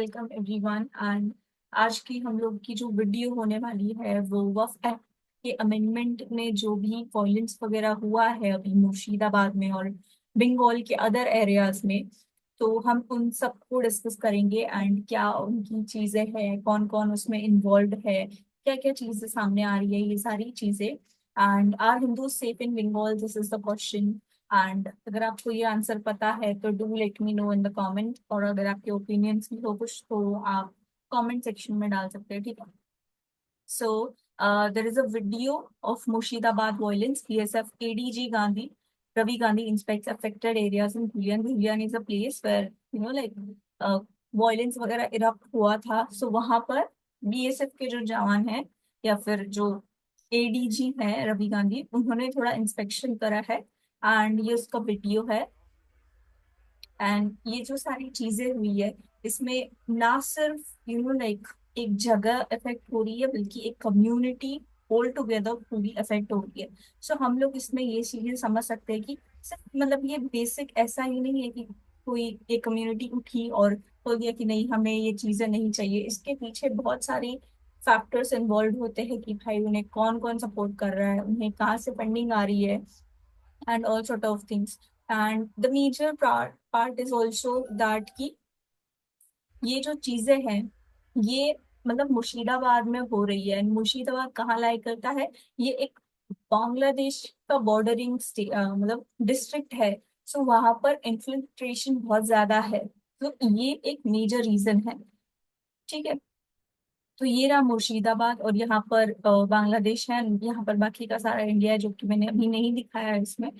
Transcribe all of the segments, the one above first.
Welcome everyone. And आज की हम लोग की जो वीडियो होने वाली है वो वक्फ एक्ट के अमेंडमेंट में जो भी वॉयलेंस वगैरह हुआ है अभी मुर्शिदाबाद में और बंगाल के अदर एरियाज में, तो हम उन सबको डिस्कस करेंगे एंड क्या उनकी चीजें हैं, कौन कौन उसमें इन्वॉल्व है, क्या क्या चीजें सामने आ रही है, ये सारी चीजें। And are Hindu safe in Bengal, this is the question. And अगर आपको ये आंसर पता है तो do let me know in the comment, और अगर आपके ओपिनियंस भी हो कुछ तो आप कमेंट सेक्शन में डाल सकते हैं, ठीक है। So there is a video of Murshidabad violence, BSF ADG Gandhi Ravi Gandhi inspects affected areas in Bhulian. Bhulian is a place where like violence वगैरह इरप्ट हुआ था। सो वहां पर बीएसएफ के जो जवान हैं या फिर जो एडीजी है रवि गांधी, उन्होंने थोड़ा इंस्पेक्शन करा है एंड ये उसका वीडियो है। एंड ये जो सारी चीजें हुई है इसमें ना सिर्फ लाइक एक जगह इफेक्ट हो रही है बल्कि एक कम्युनिटी होल टुगेदर पूरी इफेक्ट हो रही है। सो हम लोग इसमें ये चीजें समझ सकते हैं कि सिर्फ मतलब ये बेसिक ऐसा ही नहीं है कि कोई एक कम्युनिटी उठी और बोल दिया कि नहीं हमें ये चीजें नहीं चाहिए। इसके पीछे बहुत सारे फैक्टर्स इन्वॉल्व होते हैं कि भाई उन्हें कौन कौन सपोर्ट कर रहा है, उन्हें कहाँ से फंडिंग आ रही है, and all sort of things. And the major part is also that कि ये जो चीजें हैं ये मतलब मुर्शिदाबाद में हो रही है। मुर्शिदाबाद कहाँ लाई करता है, ये एक बांग्लादेश का बॉर्डरिंग मतलब डिस्ट्रिक्ट है। सो वहां पर इन्फिल्ट्रेशन बहुत ज्यादा है, तो ये एक मेजर रीजन है, ठीक है। तो ये रहा मुर्शिदाबाद और यहाँ पर बांग्लादेश है, यहाँ पर बाकी का सारा इंडिया है जो कि मैंने अभी नहीं दिखाया है इसमें।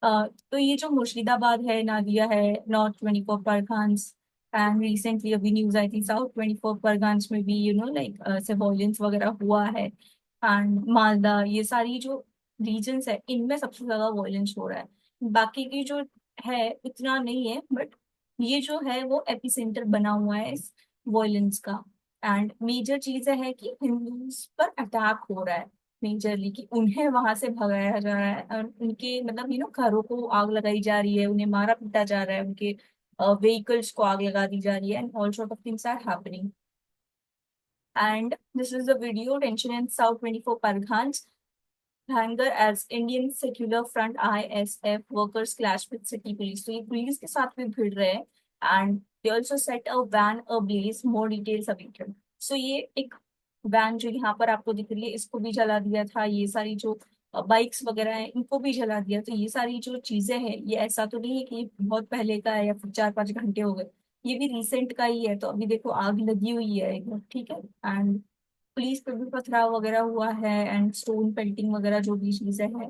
तो ये जो मुर्शिदाबाद है, नादिया है, नॉर्थ 24 परगन्स, एंड रिसेंटली अभी न्यूज आई थी साउथ 24 परगन्स में भी लाइक ऐसे वॉयलेंस वगैरह हुआ है। एंड मालदा, ये सारी जो रीजन्स है इनमें सबसे ज्यादा वॉयलेंस हो रहा है। बाकी की जो है उतना नहीं है, बट ये जो है वो एपिसेंटर बना हुआ है इस वॉयलेंस का। एंड मेजर चीज है कि हिंदूज पर अटैक हो रहा है मेजरली, कि उन्हें वहां से भगाया जा रहा है और उनके मतलब घरों को आग लगाई जा रही है, उन्हें मारा पीटा जा रहा है, उनके व्हीकल्स को आग लगा दी जा रही है, and all sort of things are happening. And this is the video, tension in south 24 Parganas, anger as Indian secular front ISF workers clash with city police. तो ये पुलिस के साथ भी भिड़ रहे हैं and they also set a van ablaze, more details awaited. So ये एक वैन जो यहाँ पर आपको दिख रही है इसको भी जला दिया था, ये सारी जो बाइक्स वगैरह हैं इनको भी जला दिया। तो ये सारी जो चीजें हैं ये ऐसा तो नहीं है कि ये बहुत पहले का है या फिर 4-5 घंटे हो गए, ये भी रिसेंट का ही है। तो अभी देखो आग लगी हुई है एकदम, ठीक है। एंड पुलिस पे भी पथराव वगैरह हुआ है एंड स्टोन पेल्टिंग वगैरह जो भी चीजें हैं।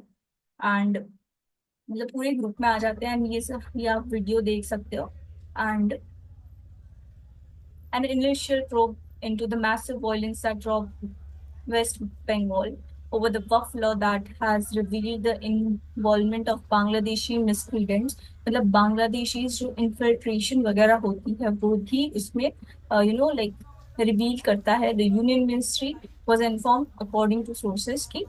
एंड मतलब पूरे ग्रुप में आ जाते हैं एंड ये सब ये आप वीडियो देख सकते हो। And an initial probe into the massive violence that rocked West Bengal over the Waqf law that has revealed the involvement of Bangladeshi miscreants। मतलब बांग्लादेशीज जो इन्फिल्ट्रेशन वगैरह होती है वो भी इसमें लाइक रिवील करता है। The union ministry was inform according to sources की,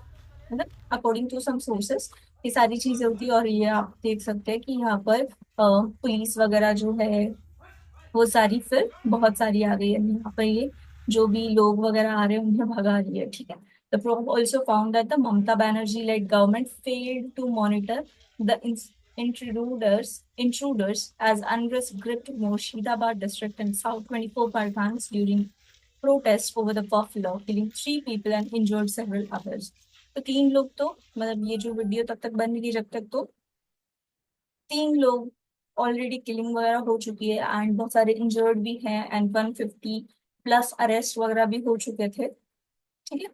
मतलब अकॉर्डिंग टू सम सोर्सेस ये सारी चीजें होती है। और ये आप देख सकते हैं कि यहाँ पर पुलिस वगैरह जो है वो सारी फिर बहुत सारी आ गई है यहाँ पर, ये जो भी लोग वगैरह आ रहे हैं उन्हें भगा रही है, ठीक है। The probe also found that the Mamata Banerjee-led government failed to monitor the intruders as unrest gripped Murshidabad district and South 24 Pargans during protests over the Waqf law, killing 3 people and injured several others। तो 3 लोग तो मतलब ये जो video तब तक बन रही है जब तक तो 3 लोग ऑलरेडी किलिंग वगैरह हो चुकी है एंड बहुत सारे इंजर्ड भी हैं एंड 150 प्लस अरेस्ट वगैरह भी हो चुके थे, ठीक है।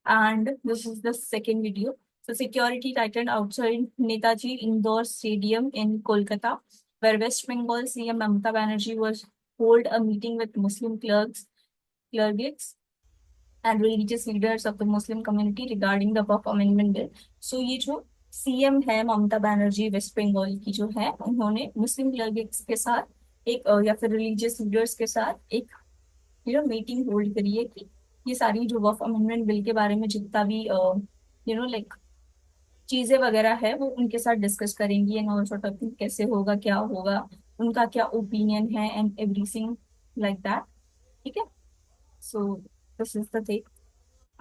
And this is the second video. So security tightened outside Netaji Indoor Stadium in Kolkata, where West Bengal CM Mamata Banerjee was hold a meeting with Muslim clerks and religious leaders of the Muslim community regarding the Waqf Amendment Bill। So ये जो CM है Mamata Banerjee waste Bengal की जो है, उन्होंने मुस्लिम clerks के साथ एक या फिर रिलीजियस लीडर्स के साथ एक मीटिंग होल्ड करी है कि ये सारी जो वक्फ अमेंडमेंट बिल के बारे में जितना भी लाइक चीजें वगैरह है वो उनके साथ डिस्कस करेंगी and all sort of thing, कैसे होगा क्या होगा, उनका क्या ओपिनियन है एंड एवरीथिंग। Like that. ठीक है। So this is the thing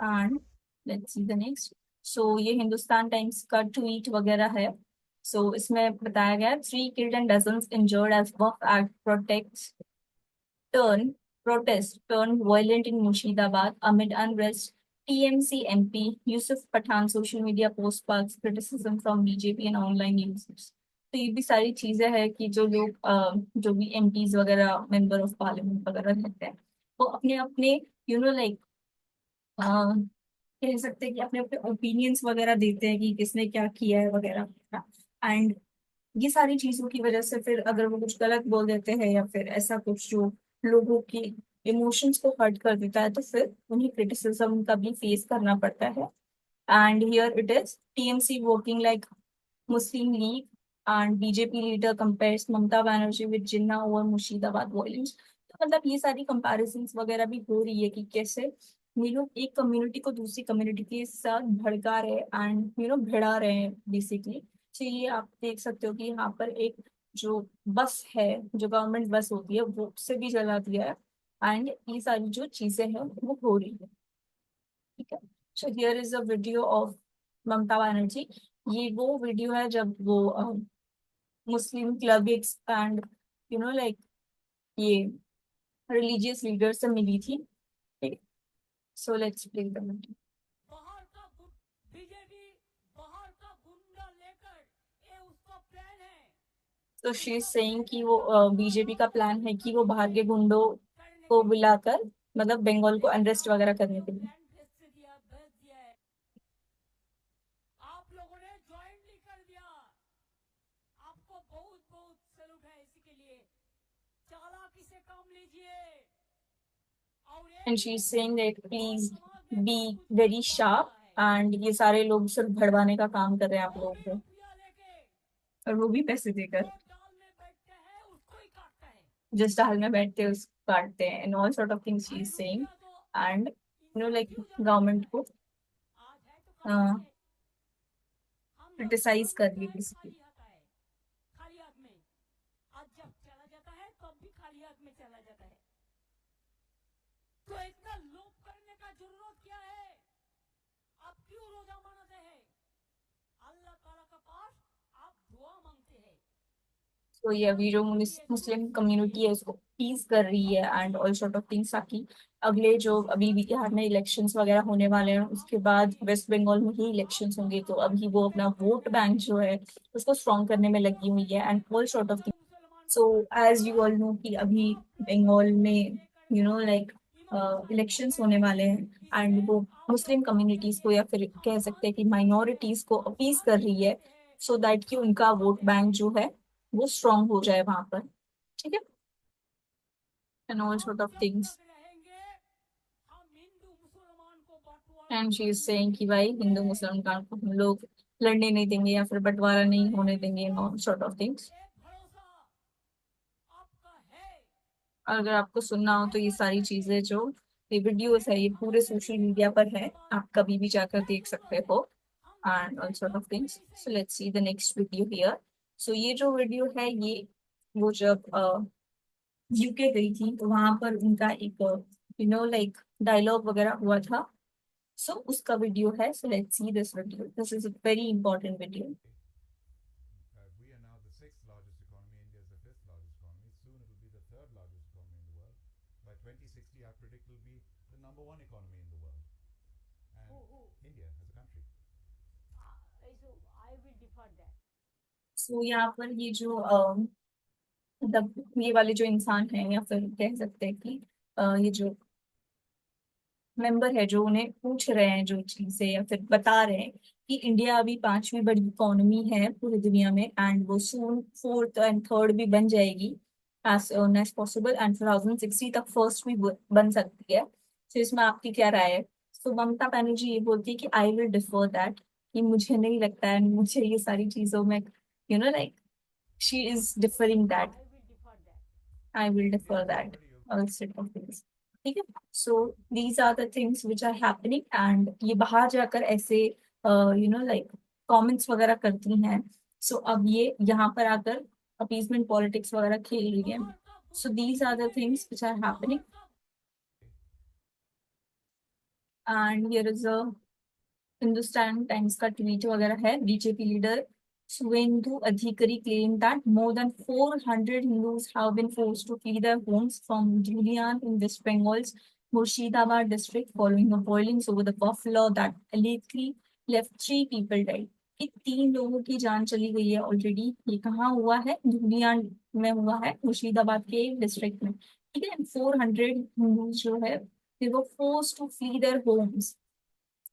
and let's see the next. So ये हिंदुस्तान टाइम्स का ट्वीट वगैरह है। सो इसमें बताया गया 3 killed and dozens injured as Waqf Act protects turn protest turned violent in Murshidabad amid unrest. TMC MP Yusuf Pathan social media post sparks criticism from BJP and online users। तो ये भी सारी चीजें हैं कि जो लोग जो भी एमपीज वगैरह मेंबर ऑफ पार्लियामेंट वगैरह रहते हैं वो अपने अपने लाइक कह सकते हैं कि अपने अपने ओपिनियंस वगैरह देते हैं कि किसने क्या किया है वगैरह। एंड ये सारी चीजों की वजह से फिर अगर वो कुछ गलत बोल देते हैं या फिर ऐसा कुछ जो लोगों की इमोशंस को हर्ट कर देता है तो फिर उन्हें क्रिटिसिज्म का भी फेस करना पड़ता है। And here it is TMC working like Muslim League and BJP leader compares Mamata Banerjee with Jinnah over Murshidabad violence. तो मतलब ये सारी कंपैरिजंस वगैरह भी हो रही है कि कैसे ये लोग एक कम्युनिटी को दूसरी कम्युनिटी के साथ भड़का रहे एंड भिड़ा रहे हैं बेसिकली। तो ये आप देख सकते हो कि यहाँ पर एक जो बस है जो गवर्नमेंट बस होती है वो से भी जला दिया है। एंड ये सारी जो चीजें हैं वो हो रही है। ठीक है। So here is a video of Mamata Banerjee. ये वो वीडियो है जब वो मुस्लिम क्लब एंड लाइक ये रिलीजियस लीडर से मिली थी। ठीक। So let's play the video. बाहर का बीजेपी बाहर का गुंडा लेकर ये उसका प्लान है। तो शी इज उसका सेइंग प्लान कि है वो बीजेपी का बंगाल को प्लान है कि वो बाहर के गुंडों करने को के लिए। बुलाकर मतलब बंगाल को लेकिन अरेस्ट आप वगैरह लोगों ने करने जो के लिए। प्लान भेज दिया है, आप लोगों ने ज्वाइंटली कर दिया। आपको बहुत बहुत सैल्यूट है इसी के लिए। चालाकी से काम लीजिए और एंड एक शी इज एक सेइंग दैट और प्लीज समाज में बी कुछ कुछ वेरी बदलाव शार्प। हुआ है। एंड ये सारे लोग सिर्फ भड़वाने का काम कर रहे हैं आप वो लोगों भी को रुपया लेके और वो भी पैसे देकर जो दाल में बैठते हैं उसको ही काटता है। जिस डाल में बैठते हैं उसको काटते हैं and all sort of things she भाई इज सेइंग। रुपया तो एंड इंसान लाइक क्यों जमा करता गवर्नमेंट है? को आज है तो कल नहीं है। क्रिटिसाइज हम कर लोग रही का है है बेसिकली। खाली हाथ है, खाली हाथ में। आज जब चला जाता है तब भी खाली हाथ में चला जाता है। तो इतना लोभ करने का जरूरत क्या है? आप क्यों रोजा मानते हैं? अल्लाह ताला का पास आप दुआ मांगते हैं। तो ये दुआ अभी जो किसके लिए? मुस्लिम दूसरे के लिए। कम्युनिटी है उसको पीस कर रही है and all sort of things ताकि अगले जो इसी अभी वजह से बिहार में इलेक्शंस वगैरह होने वाले हैं उसके हम बाद चाहिए वेस्ट बंगाल में ही आप इलेक्शंस होंगे लोग तो अगर अभी वो अपना प्रोटेस्ट वोट करते बैंक हैं जो है उसको स्ट्रॉन्ग करने में तो लगी हुई है and all Hindu sort of things. मुसलमान को so as you all know कि अभी आप लोगों बंगाल को में लेकर जाके लाइक इमाम साहब को इलेक्शंस होने वाले पकड़ेंगे। हैं इससे एंड वो आप मुस्लिम लोग बच कम्युनिटीज को जाइए। या फिर हम कह सकते हैं कि शांति चाहते हैं, माइनॉरिटीज को हम अपीस कर शांति रही है चाहते हैं, सो हम दैट कि शांति उनका वोट चाहते हैं। बैंक जो है वो स्ट्रांग हो जाए वहां पर। ठीक है। एंड ऑल हम सॉर्ट ऑफ जब थिंग्स। तक रहेंगे हम हिंदू मुसलमान को बंटवारा एंड शी इज करने सेइंग कि नहीं भाई देंगे। हिंदू मुसलमान को हम लोग लड़ने नहीं देंगे या फिर बंटवारा नहीं हमारा ये होने देंगे एंड ऑल विश्वास, सॉर्ट ऑफ थिंग्स। ये भरोसा आपका है। और अगर आपको सुनना हो तो ये अल्लाह सारी से चीजें जो ये वीडियोस है ये पूरे हमारे सोशल दिल मीडिया में पर है मोहब्बत आप कभी भी जाकर है देख तो सकते है। हो हम एंड चाहते ऑल हैं सॉर्ट ऑफ कभी थिंग्स। नहीं सो सही। Let's see the next video here. So ये जो वीडियो है ये वो जब यूके गई थी तो वहां पर उनका एक लाइक डायलॉग वगैरह हुआ था। सो उसका वीडियो है। So let's see this video. This is a very important video. We are now the sixth largest economy. India is the fifth largest economy. Soon it will be the third largest economy in the world. By 2060, I predict it will be the number one economy in the world. And Who? India as a country. So I will defer that. सो यहाँ पर ये जो मतलब ये वाले जो इंसान है या फिर कह सकते हैं कि ये जो मेंबर है जो उन्हें पूछ रहे हैं जो चीजें या फिर बता रहे हैं कि इंडिया अभी 5वीं बड़ी इकोनॉमी है पूरी दुनिया में एंड वो सून फोर्थ एंड थर्ड भी बन जाएगी as soon as possible and 2060 तक फर्स्ट भी बन सकती है। तो इसमें आपकी क्या राय है? तो ममता बनर्जी ये बोलती है कि आई विल डिफर दैट कि मुझे नहीं लगता है मुझे ये सारी चीजों में like she is differing that. I will defer that. I will India defer has that already set of things। ठीक है। So these are the things which are happening and ये बाहर जाकर ऐसे लाइक कमेंट्स वगैरह करती हैं। सो अब ये यहाँ पर आकर अपीसमेंट पॉलिटिक्स वगैरह खेल रही है। So these are the things which are happening. And here is a Hindustan times का ट्वीट वगैरह है. BJP leader Suvendu Adhikari claimed that more than 400 Hindus have been forced to flee their homes from Julian in West Bengal's Murshidabad district following the violence over the buffalo that allegedly left 3 people dead. कि 3 लोगों की जान चली गई है already. ये कहाँ हुआ है? जुलियान में हुआ है, मुर्शिदाबाद के डिस्ट्रिक्ट में. ठीक है. 400 हिंदूज जो है they were forced to flee their homes.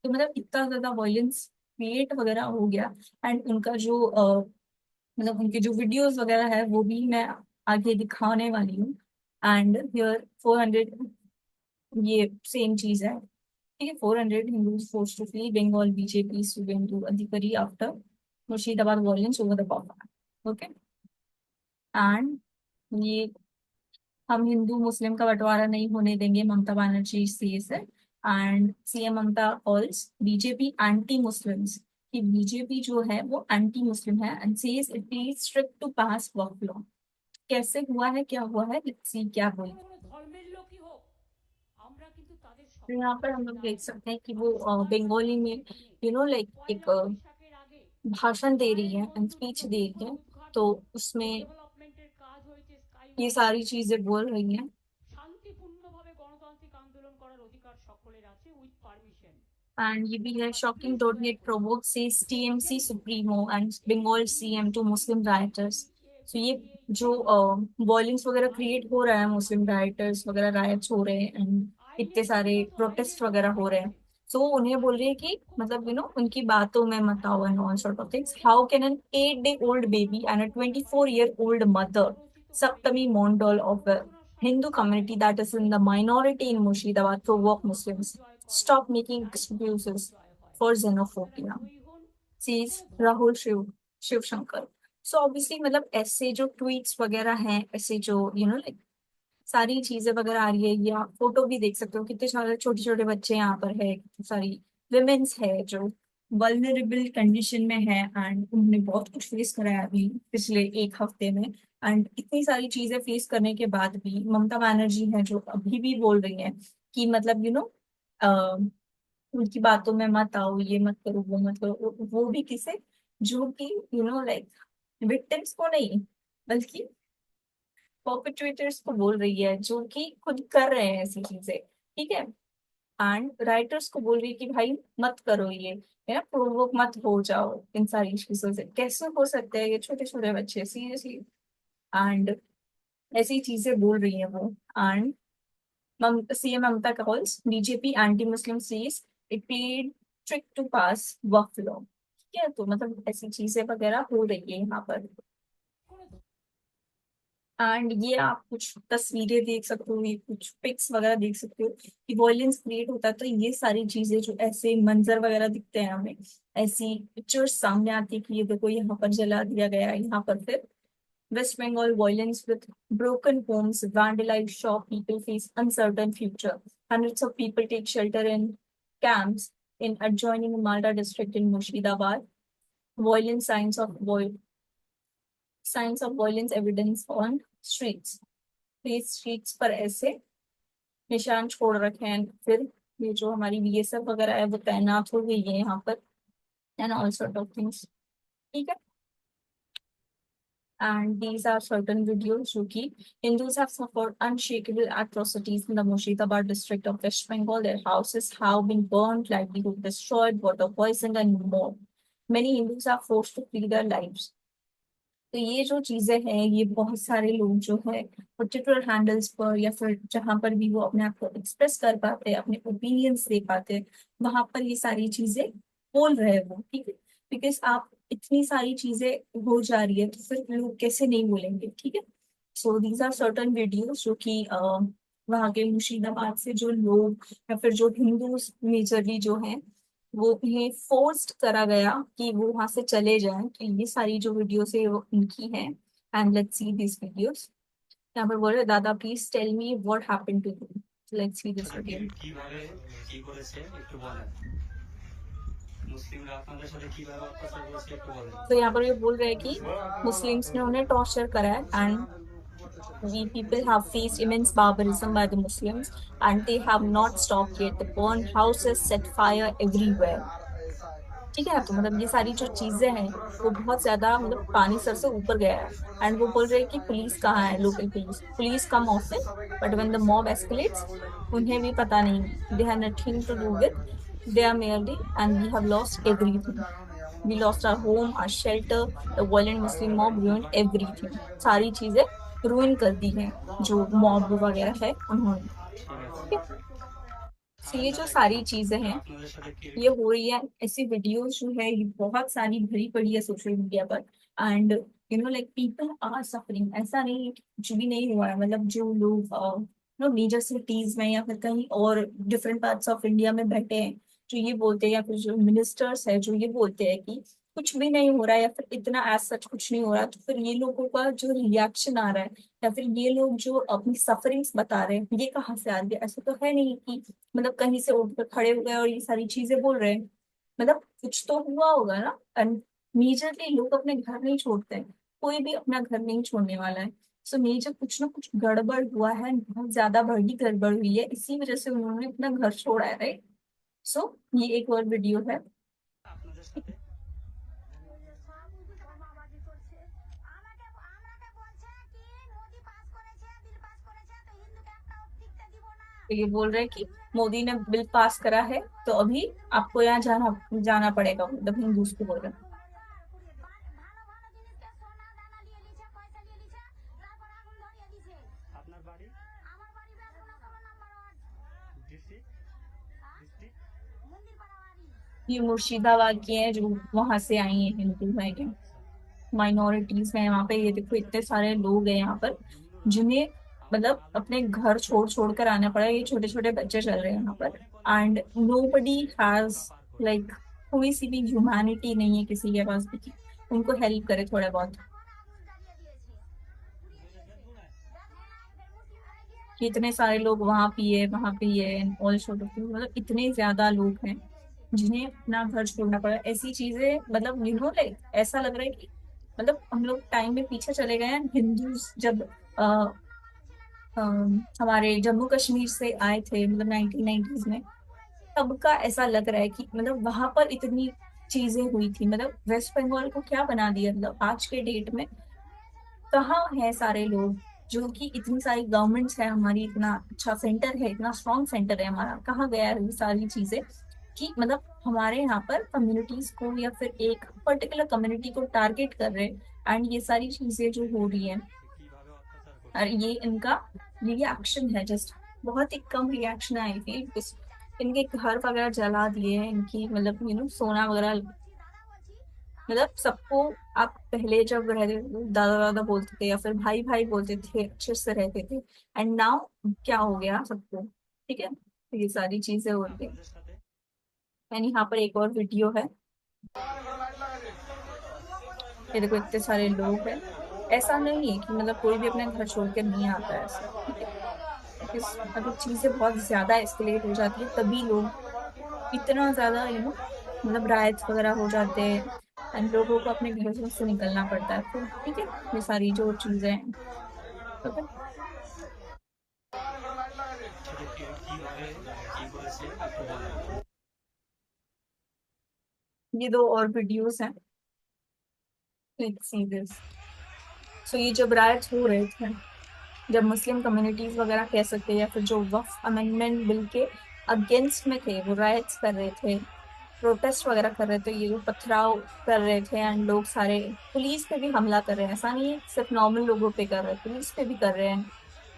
तो मतलब इतना ज्यादा वायलेंस क्रिएट वगैरह हो गया. एंड उनका जो मतलब उनके जो वीडियोस वगैरह है वो भी मैं आगे दिखाने वाली हूँ. एंड हियर 400, ये सेम चीज है. ठीक है. 400 Hindus forced to flee Bengal BJP Suvendu Adhikari after Murshidabad violence over the power. Okay. And ये हम हिंदू मुस्लिम का बंटवारा नहीं होने देंगे, ममता बनर्जी सेज है. And CM Mamata calls BJP anti Muslims, कि बीजेपी जो है वो एंटी मुस्लिम है. And says it is strict to pass work law. कैसे हुआ है, क्या हुआ है, लेट्स सी क्या बोली. ধর্মের লোকই হোক আমরা কিন্তু তাদের तो यहाँ पर সকলের हम পাশে लोग देख দাঁড়াবো सकते हैं कि আমি वो সবার बंगाली প্রথমে में প্রথমে लाइक एक পয়লা বৈশাখের আগে भाषण दे रही মায়ের है एंड মন্দির स्पीच दे रही প্রতিষ্ঠা है. तो উদ্घाटन उसमें ডেভেলপমেন্টের কাজ হয়েছে ये স্কাইওয়াক सारी ব্রিজ चीजें बोल रही हैं. শান্তিপূর্ণভাবে গণতান্ত্রিক আন্দোলন করার অধিকার সকলের আছে উইথ পারমিশন एंड ये भी है. বাট शॉकिंग প্লিজ tornado দয়া করে provokes says TMC দেখবেন তো supremo and এই Bengal জিনিস CM to Muslim rioters. तो ये जो দেখুন वॉयलेंस वगैरह আইন क्रिएट हो रहा है, मुस्लिम राइटर्स वगैरह राइट्स हो रहे हैं एंड इतने আইনের सारे গতিমত আইনের प्रोटेस्ट वगैरह গতি हो रहे हैं. আছে सो उन्हें बोल रही है আইনের कि পক্ষ मतलब কথা বলে उनकी बातों में मत आओ and all sort of things. প্রথম how can an 8 day old baby and a কোনো ব্যাপারে 24-year-old mother প্ররোচিতভাবে Saptami Mondal of a প্ররোচনার Hindu সাথে community that is in the minority in Murshidabad provoke Muslims জয় করে stop making রাজনীতির excuses জয় হয় for আপনারা xenophobia, জয়ী হন says কোনো ধর্ম Rahul Shiv Shankar. So obviously मतलब ऐसे जो ट्वीट्स वगैरह हैं, ऐसे जो लाइक सारी चीजें वगैरह आ रही है. या फोटो भी देख सकते हो, कितने सारे छोटे छोटे बच्चे यहाँ पर है, कितनी सारी विमेन्स है जो वल्नरेबल कंडीशन में है. एंड उन्होंने बहुत कुछ फेस करा है अभी पिछले 1 हफ्ते में. एंड इतनी सारी चीजें फेस करने के बाद भी ममता बनर्जी है जो अभी भी बोल रही है कि मतलब उनकी बातों में मत आओ, ये मत करो, वो मत करो. वो भी किसे, जो कि लाइक विक्टिम्स को नहीं, बल्कि परपेट्रेटर्स को बोल रही है जो कि खुद कर रहे हैं ऐसी चीजें. ठीक है. एंड राइटर्स को बोल रही है कि भाई मत करो ये, है ना, प्रोवोक मत हो जाओ इन सारी चीजों से. कैसे हो सकता है ये छोटे छोटे बच्चे सीरियसली. एंड ऐसी चीजें बोल रही है वो. And CM Mamata calls BJP anti Muslim says it played trick to pass Waqf law. ठीक है. तो मतलब ऐसी चीजें वगैरह हो रही है यहाँ पर. কোনো एंड ये आप कुछ तस्वीरें देख सकते हो, ये कुछ पिक्स वगैरह देख सकते हो कि वॉयलेंस क्रिएट होता है. तो ये सारी चीजें जो ऐसे मंजर वगैरह दिखते हैं हमें, ऐसी पिक्चर्स सामने आती है कि ये देखो यहाँ पर जला दिया गया है, यहाँ पर फिर West Bengal violence with broken homes, vandalized shop, people face uncertain future. Hundreds of people take shelter in camps in adjoining Malda district in Murshidabad. Violent signs of violence evidence on streets. these streets पर ऐसे निशान छोड़ रखे हैं. फिर ये जो हमारी बीएसएफ वगैरह है वो तैनात हो गई है यहाँ पर and all sort of things. ठीक है. And these are certain videos जो कि Hindus have suffered unshakable atrocities in the Murshidabad district of West Bengal. Their houses have been burned, livelihood destroyed, water poisoned, and more. Many Hindus are forced to flee their lives. तो ये जो चीजें हैं, ये बहुत सारे लोग जो है पर्टिकुलर हैंडल्स पर या फिर जहां पर भी वो अपने आप को एक्सप्रेस कर पाते हैं, अपने ओपिनियंस दे पाते हैं, वहां पर ये सारी चीजें बोल रहे हैं वो. ठीक है. बिकॉज आप इतनी सारी चीजें हो जा रही है तो फिर लोग कैसे नहीं बोलेंगे. ठीक है. So these are certain videos जो कि वहाँ के मुर्शिदाबाद से जो लोग या फिर जो हिंदूज मेजरली जो हैं, वो उन्हें फोर्स्ड करा गया कि वो वहां से चले जाएं. तो ये सारी जो वीडियोस है वो उनकी है. And let's see this videos. यहाँ पर बोल रहे दादा please tell me what happened to you. Let's see this video. কিভাবে কি করেছে একটু বলেন মুসলিমরা আপনাদের সাথে কিভাবে অত্যাচার করেছে একটু বলেন तो यहाँ पर ये बोल रहे हैं कि मुस्लिम्स ने उन्हें टॉर्चर करा है. And We people have faced immense barbarism by the Muslims, and they have not stopped yet. The burned houses set fire everywhere. ठीक है, तो मतलब ये सारी जो चीजें हैं वो बहुत ज्यादा मतलब पानी सर से ऊपर गया है। एंड वो बोल रहे हैं कि पुलिस कहाँ है, local police police come often, but when the mob escalates उन्हें भी पता नहीं, they have nothing to do with, they are merely, and we have lost everything. We lost our home, our shelter, the violent Muslim mob ruined everything. सारी चीजें ruin कर दी हैं जो mob वगैरह है उन्होंने। ठीक है, तो ये जो सारी चीजें हैं আপনাদের সাথে কি ये हो रही है, ऐसी वीडियोस जो है ये बहुत सारी भरी पड़ी है सोशल मीडिया पर। And like people are suffering, ऐसा नहीं है कि कुछ भी नहीं हुआ है। मतलब जो लोग मेजर सिटीज में या फिर कहीं और डिफरेंट पार्ट्स ऑफ इंडिया में बैठे हैं, जो ये बोलते हैं, या फिर जो मिनिस्टर्स है जो ये बोलते हैं कि कुछ भी नहीं हो रहा है या फिर इतना एज सच कुछ नहीं हो रहा, तो फिर ये लोगों का जो रिएक्शन आ रहा है या फिर ये लोग जो अपनी सफरिंग्स बता रहे हैं, ये कहाँ से आ रही है? ऐसा तो है नहीं कि मतलब कहीं से उठकर खड़े हो गए और ये सारी चीजें बोल रहे हैं। मतलब कुछ तो हुआ होगा ना। एंड मेजरली लोग अपने घर नहीं छोड़ते हैं, कोई भी अपना घर नहीं छोड़ने वाला है। सो मेजर कुछ ना कुछ गड़बड़ हुआ है, बहुत ज्यादा बड़ी गड़बड़ हुई है, इसी वजह से उन्होंने अपना घर छोड़ा है, राइट। सो ये एक और वीडियो है। আপনাদের সাথে तो ये बोल रहे हैं कि मोदी ने बिल पास करा है, तो अभी आपको यहाँ जाना जाना पड़ेगा, मतलब हिंदूज को बोल रहे हैं। আপনার বাড়ি ডিস্ট্রিক্ট ये मुर्शिदाबाद की है, जो वहां से आई है, हिंदू है, क्या माइनॉरिटीज हैं वहां पे। ये देखो इतने सारे लोग हैं यहाँ पर जिन्हें मतलब अपने घर छोड़ छोड़ कर आना पड़ा। ये छोटे छोटे बच्चे चल रहे हैं यहाँ पर, एंड नोबडी हैज लाइक कोई सी भी ह्यूमैनिटी नहीं है किसी के पास भी कि उनको हेल्प करे थोड़ा बहुत। कि इतने सारे लोग वहां पिए ऑल सॉर्ट ऑफ, मतलब इतने ज्यादा लोग हैं जिन्हें अपना घर छोड़ना पड़ा। ऐसी चीजें मतलब लाइक ऐसा लग रहा है कि मतलब हम लोग टाइम में पीछे चले गए हैं। हिंदूज जब हमारे जम्मू कश्मीर से आए थे, मतलब 1990s में, तब का ऐसा लग रहा है कि मतलब वहां पर इतनी चीजें हुई थी। मतलब वेस्ट बंगाल को क्या बना दिया, मतलब आज के डेट में कहाँ है सारे लोग, जो कि इतनी सारी गवर्नमेंट्स है हमारी, इतना अच्छा सेंटर है, इतना स्ट्रॉन्ग सेंटर है हमारा, कहाँ गया है ये सारी चीजें? कि मतलब हमारे यहाँ पर कम्युनिटीज को या फिर एक पर्टिकुलर कम्युनिटी को टारगेट कर रहे हैं, एंड ये सारी चीजें जो हो रही है, কিভাবে অত্যাচার और করছে ये इनका रिएक्शन है। जस्ट बहुत ही कम रिएक्शन आई थी, इनके घर वगैरह जला दिए हैं, इनकी मतलब सोना वगैरह, मतलब सबको। आप पहले जब रहते थे, दादा दादा बोलते थे या फिर भाई भाई बोलते थे, अच्छे से रहते थे। एंड नाउ क्या हो गया सबको? ठीक है, तो ये सारी चीजें होती है। আপনাদের সাথে एंड यहाँ पर एक और वीडियो है, ये देखो इतने सारे लोग हैं। ऐसा नहीं है कि मतलब कोई भी अपने घर छोड़ के नहीं आता है, ऐसा ठीक है। Because अगर चीजें बहुत ज्यादा एस्केलेट हो जाती है तभी लोग इतना ज्यादा मतलब राइट्स वगैरह हो जाते हैं, एंड लोगों को अपने घर से निकलना पड़ता है। तो ठीक है, ये सारी जो चीजें हैं, ओके। সেটা কিভাবে কি করেছে একটু বলেন ये दो और वीडियोस हैं, लेट्स सी दिस। सो ये जब राइट्स हो रहे थे, जब मुस्लिम कम्युनिटीज वगैरह कह सकते हैं, या फिर जो वक्फ अमेंडमेंट बिल के अगेंस्ट में थे, वो राइट्स कर रहे थे, प्रोटेस्ट वगैरह कर रहे थे, ये जो पथराव कर रहे थे, एंड लोग सारे पुलिस पे भी हमला कर रहे हैं। ऐसा नहीं है कि सिर्फ नॉर्मल लोगों पे कर रहे हैं, पुलिस पे भी कर रहे हैं।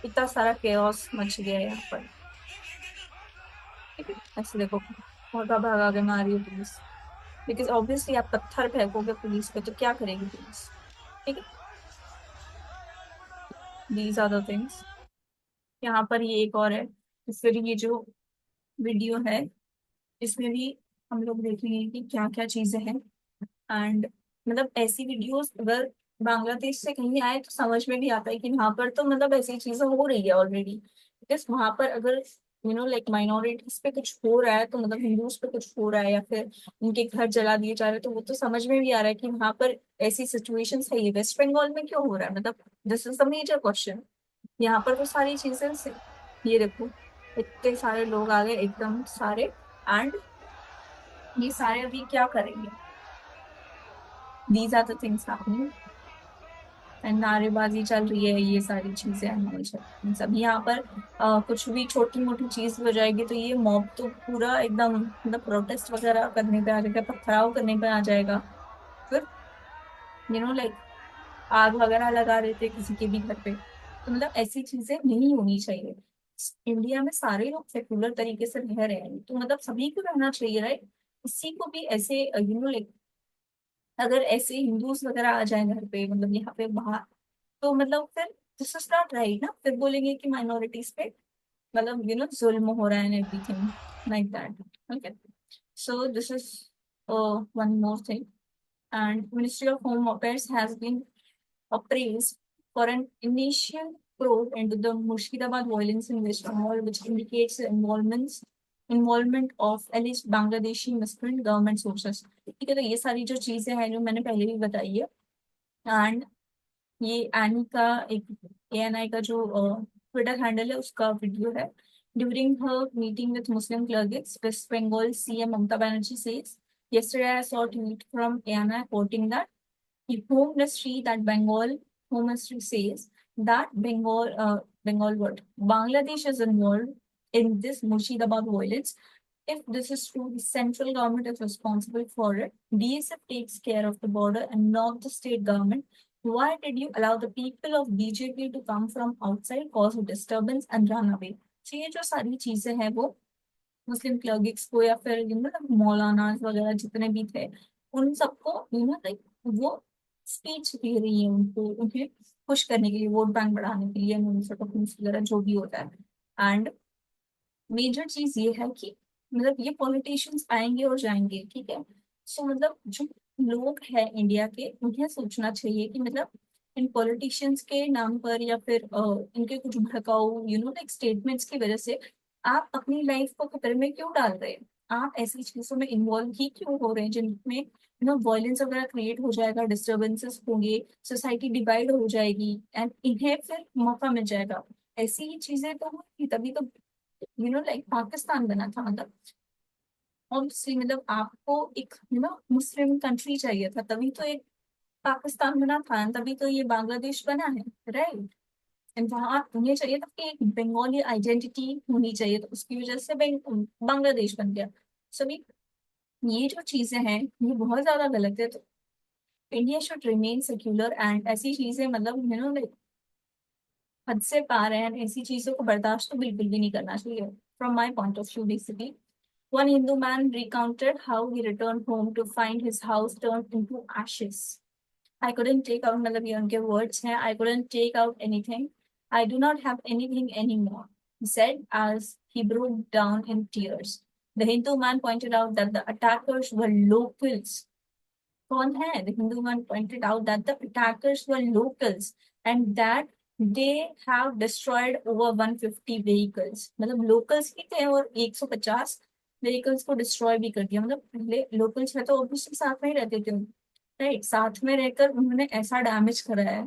इतना सारा केओस मच गया है यहाँ पर, ठीक है। ऐसे देखो भागा भागा के मारी है पुलिस, बिकॉज ऑब्वियसली आप पत्थर फेंकोगे पुलिस पे तो क्या करेगी पुलिस, ठीक है। These are the things. यहाँ पर ये एक और है, फिर ये जो वीडियो है इसमें भी हम लोग देखेंगे कि क्या क्या चीजें हैं। एंड मतलब ऐसी वीडियोस अगर बांग्लादेश से कहीं आए तो समझ में भी आता है कि वहां पर तो मतलब ऐसी चीजें हो रही है ऑलरेडी। बिकॉज वहां पर अगर लाइक माइनॉरिटीज पे कुछ हो रहा है, तो मतलब हिंदूज पे कुछ हो रहा है या फिर उनके घर जला दिए जा रहे हैं, तो वो तो समझ में भी आ रहा है कि वहां पर ऐसी सिचुएशंस है। ये वेस्ट बंगाल में क्यों हो रहा है, मतलब this is the major question. यहाँ पर तो सारी चीजें ये देखो, इतने सारे लोग आ गए एकदम सारे, एंड ये सारे अभी क्या करेंगे? These are the things happening, and नारेबाजी चल रही है, ये सारी चीजें सब यहाँ पर। कुछ भी छोटी मोटी चीज हो जाएगी तो ये मॉब तो पूरा एकदम मतलब प्रोटेस्ट वगैरह करने पे आ जाएगा, पथराव करने पे आ जाएगा। फिर लाइक आग वगैरह लगा देते किसी के भी घर पे, तो मतलब ऐसी चीजें नहीं होनी चाहिए। इंडिया में सारे लोग सेक्युलर तरीके से रह रहे हैं, तो मतलब सभी को रहना चाहिए, राइट? किसी को भी ऐसे लाइक अगर ऐसे हिंदूज वगैरह आ जाए घर पे, मतलब यहाँ पे बाहर, तो मतलब फिर दिस इज नॉट राइट ना, फिर बोलेंगे कि माइनॉरिटीज पे मतलब जुल्म हो रहा है and everything like that. Okay, so this is one more thing, and Ministry of Home Affairs has been appraised for an initial probe into the Murshidabad violence in West Bengal, which indicates the involvement of alleged Bangladeshi migrant government sources। ठीक है, तो ये सारी जो चीजें हैं जो मैंने पहले भी बताई है, एंड ये एनी का एक एएनआई का जो ट्विटर हैंडल है उसका वीडियो है। During her meeting with Muslim clerks, West Bengal CM Mamata Banerjee says, yesterday I saw a tweet from ANI quoting that the Home Ministry that Home Ministry says that Bengal what? Bangladesh is involved in this Murshidabad violence. If this is true, the central government is responsible for it. BSF takes care of the border and not the state government. Why did you allow the people of BJP to come from outside, cause a disturbance and run away? So ये जो सारी चीजें हैं वो मुस्लिम क्लर्गिक्स को या फिर मौलाना वगैरह जितने भी थे, उन सबको लाइक वो स्पीच दे रही है उनको, उन्हें खुश करने के लिए, वोट बैंक बढ़ाने के लिए, वगैरह जो भी होता है। एंड मेजर चीज ये है कि मतलब ये पॉलिटिशियंस आएंगे और जाएंगे, ठीक है। सो मतलब जो लोग हैं इंडिया के, उन्हें सोचना चाहिए कि मतलब इन पॉलिटिशियंस के नाम पर या फिर इनके कुछ भड़काऊ लाइक स्टेटमेंट्स की वजह से आप अपनी लाइफ को खतरे में क्यों डाल रहे हैं? आप ऐसी चीजों में इन्वॉल्व ही क्यों हो रहे हैं जिनमें वॉयलेंस वगैरह क्रिएट हो जाएगा, डिस्टर्बेंसेस होंगे, सोसाइटी डिवाइड हो जाएगी, एंड इन्हें फिर मौका मिल जाएगा। ऐसी ही चीजें तो होंगी, तभी तो लाइक पाकिस्तान बना था, मतलब ऑब्वियसली मतलब आपको एक मुस्लिम कंट्री चाहिए था, तभी तो एक पाकिस्तान बना था, तभी तो ये बांग्लादेश बना है, राइट? एंड वहां उन्हें चाहिए था कि एक बंगाली आइडेंटिटी होनी चाहिए, तो उसकी वजह से बांग्लादेश बन गया। सभी ये जो चीजें हैं ये बहुत ज्यादा गलत है, तो India should remain secular, and ऐसी चीजें मतलब लाइक हद से पार है, and ऐसी चीजों को बर्दाश्त तो बिल्कुल भी नहीं करना चाहिए। From my point of view basically, one Hindu man recounted how he returned home to find his house turned into ashes. I couldn't take out, मतलब ये उनके words हैं, I couldn't take out anything. I do not have anything anymore, he said as he broke down in tears. The Hindu man pointed out that the attackers were locals. कौन है? The Hindu man pointed out that the attackers were locals and that they have destroyed over 150 vehicles. मतलब locals ही थे और 150 vehicles को destroy भी कर दिया। मतलब पहले locals है तो obviously साथ में ही रहते थे, राइट? साथ में रहकर उन्होंने ऐसा डैमेज करा है,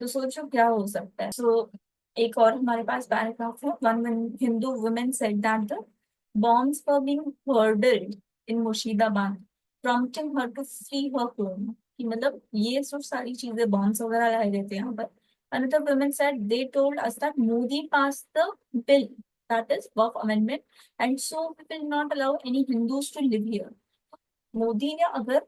तो सोचो क्या हो सकता है। सो एक और हमारे पास पैराग्राफ है। One Hindu women said that the bombs were being hurled in Murshidabad, prompting her to flee her home। कि मतलब ये सब सारी चीजें बॉम्ब्स वगैरह लगाए देते हैं यहाँ पर। Another woman said they told us that Modi passed the bill, that is Waqf amendment, and so we will not allow any Hindus to live here। Modi ने अगर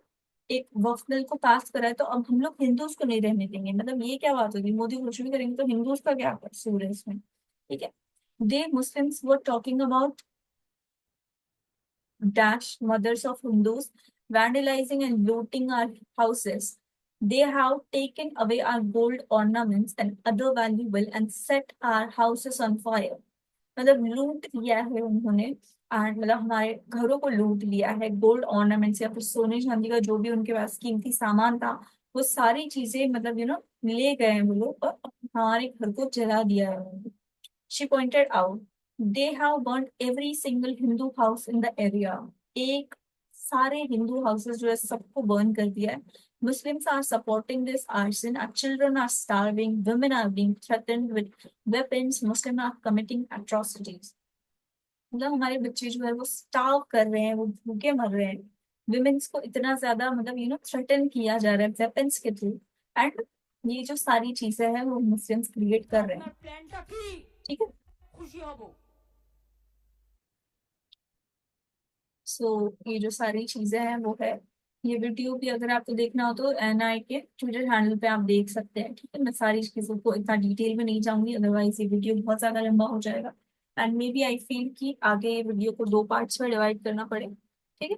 एक वक्फ बिल को पास करा है तो अब हम लोग हिंदूज को नहीं रहने देंगे, मतलब ये क्या बात होगी? मोदी कुछ भी करेंगे तो हिंदूज का क्या कसूर है इसमें? ठीक है। They Muslims were talking about dash mothers of Hindus vandalizing and looting our houses. They have taken away our gold ornaments and other valuable and set our houses on fire। मतलब लूट लिया है उन्होंने, और मतलब हमारे घरों को लूट लिया है, गोल्ड ऑर्नामेंट्स या फिर सोने चांदी का जो भी उनके पास कीमती सामान था वो सारी चीजें मतलब ले गए हैं वो लोग और हमारे घर को जला दिया है उन्होंने। She pointed out they have burn every single Hindu house in the area. एक सारे हिंदू हाउसेस जो है सबको बर्न कर दिया है। Muslims are supporting this arson. Our children are starving. Women are being threatened with weapons. Muslims are committing atrocities. मतलब हमारे बच्चे जो है वो स्टार्व कर रहे हैं, वो भूखे मर रहे हैं। विमेन्स को इतना ज्यादा मतलब थ्रेटन किया जा रहा है वेपन्स के थ्रू। एंड ये जो सारी चीजें हैं वो मुस्लिम्स क्रिएट कर रहे हैं। আপনার প্ল্যানটা কি ठीक है। খুশি হব सो ये जो सारी चीजें हैं वो है। ये वीडियो भी अगर आपको देखना हो तो NI के ट्विटर हैंडल पे आप देख सकते हैं। ठीक है, मैं सारी चीजों को इतना डिटेल में नहीं जाऊंगी, अदरवाइज ये वीडियो बहुत ज्यादा लंबा हो जाएगा। And maybe I feel कि आगे ये वीडियो को 2 पार्ट्स में डिवाइड करना पड़े। ठीक है।